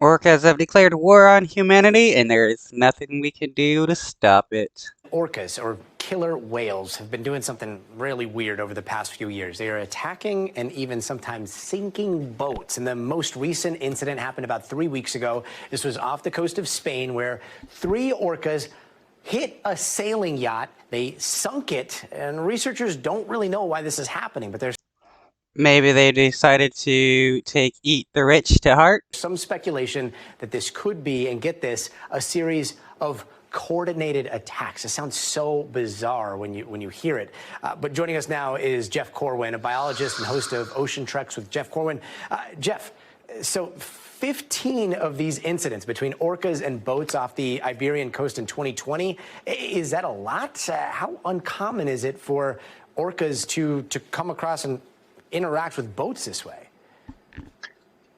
Orcas have declared war on humanity, and there is nothing we can do to stop it. Orcas, or killer whales, have been doing something really weird over the past few years. They are attacking and even sometimes sinking boats. And the most recent incident happened about 3 weeks ago. This was off the coast of Spain, where 3 orcas hit a sailing yacht. They sunk it, and researchers don't really know why this is happening, but there's Maybe they decided to take Eat the Rich to heart? some speculation that this could be, and get this, a series of coordinated attacks. It sounds so bizarre when you hear it. But joining us now is Jeff Corwin, a biologist and host of Ocean Treks with Jeff Corwin. Jeff, so 15 of these incidents between orcas and boats off the Iberian coast in 2020, is that a lot? How uncommon is it for orcas to come across and interact with boats this way?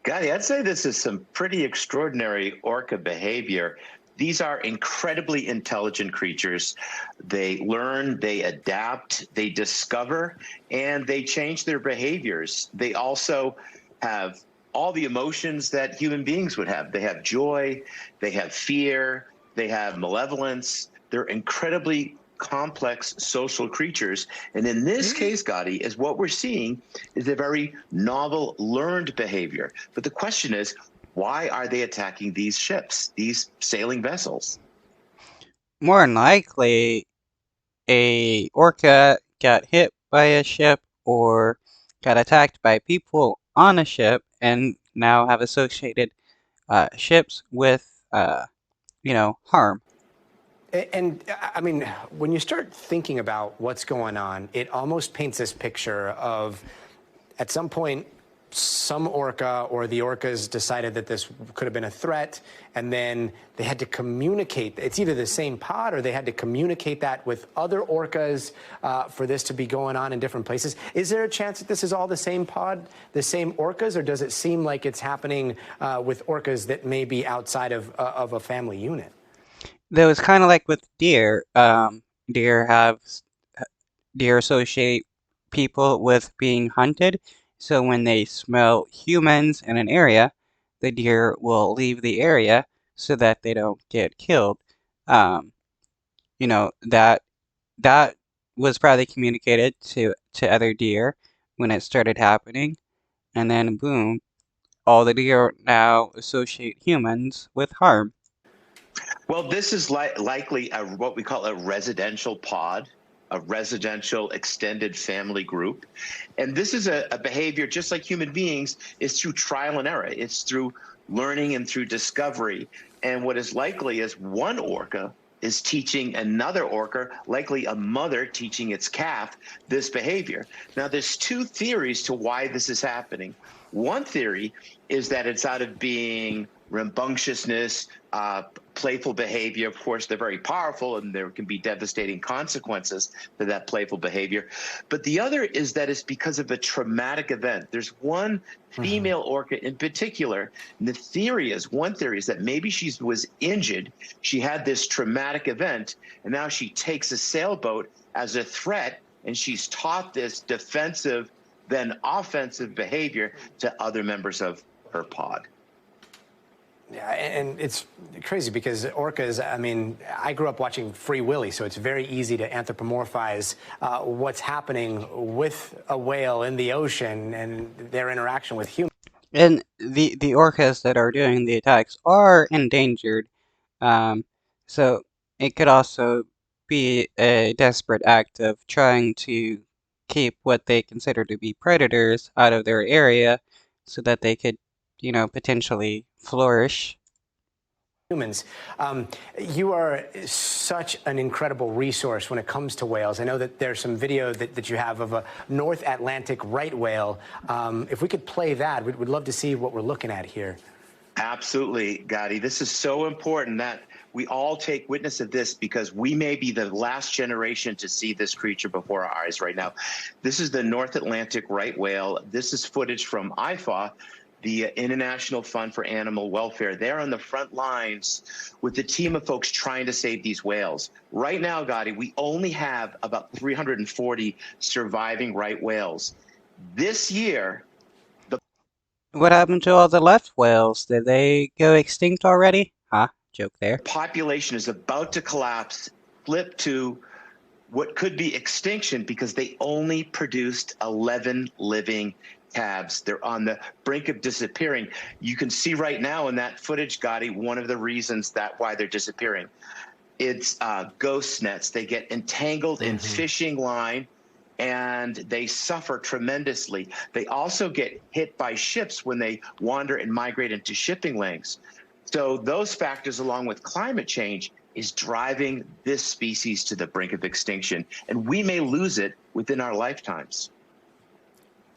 Gotti, I'd say this is some pretty extraordinary orca behavior. These are incredibly intelligent creatures. They learn, they adapt, they discover, and they change their behaviors. They also have all the emotions that human beings would have. They have joy, they have fear, they have malevolence. They're incredibly complex social creatures. And in this case, Gotti, is what we're seeing is a very novel learned behavior. But the question is, why are they attacking these ships, these sailing vessels? More than likely, a orca got hit by a ship or got attacked by people on a ship and now have associated ships with, harm. And I mean, when you start thinking about what's going on, it almost paints this picture of, at some point, some orca or the orcas decided that this could have been a threat, and then they had to communicate. It's either the same pod or they had to communicate that with other orcas for this to be going on in different places. Is there a chance that this is all the same pod, the same orcas, or does it seem like it's happening with orcas that may be outside of a family unit? Though it's kind of like with deer. Deer have deer associate people with being hunted, so when they smell humans in an area, the deer will leave the area so that they don't get killed. Um, that was probably communicated to other deer when it started happening, and then boom, all the deer now associate humans with harm. Well, this is likely what we call a residential pod, a residential extended family group. And this is a behavior, just like human beings, is through trial and error. It's through learning and through discovery. And what is likely is one orca is teaching another orca, likely a mother teaching its calf, this behavior. Now, there's two theories to why this is happening. One theory is that it's out of being rambunctiousness, playful behavior. Of course, they're very powerful, and there can be devastating consequences to that playful behavior. But the other is that it's because of a traumatic event. There's one female orca in particular, and one theory is that maybe she was injured. She had this traumatic event, and now she takes a sailboat as a threat, and she's taught this defensive, then offensive behavior to other members of her pod. Yeah, and it's crazy because orcas, I mean, I grew up watching Free Willy, so it's very easy to anthropomorphize what's happening with a whale in the ocean and their interaction with humans. And the orcas that are doing the attacks are endangered, um, so it could also be a desperate act of trying to keep what they consider to be predators out of their area so that they could, potentially flourish. Humans. You are such an incredible resource when it comes to whales. I know that there's some video that you have of a North Atlantic right whale. If we could play that, we'd love to see what we're looking at here. Absolutely, Gotti. This is so important that we all take witness of this, because we may be the last generation to see this creature before our eyes right now. This is the North Atlantic right whale. This is footage from IFAW, the International Fund for Animal Welfare. They're on the front lines with the team of folks trying to save these whales. Right now, Gotti, we only have about 340 surviving right whales. This year, What happened to all the left whales? Did they go extinct already? Huh? Joke there. Population is about to collapse, flip to what could be extinction because they only produced 11 living calves. They're on the brink of disappearing. You can see right now in that footage, Gotti, one of the reasons that why they're disappearing. It's ghost nets. They get entangled in fishing line and they suffer tremendously. They also get hit by ships when they wander and migrate into shipping lanes. So those factors, along with climate change, is driving this species to the brink of extinction, and we may lose it within our lifetimes.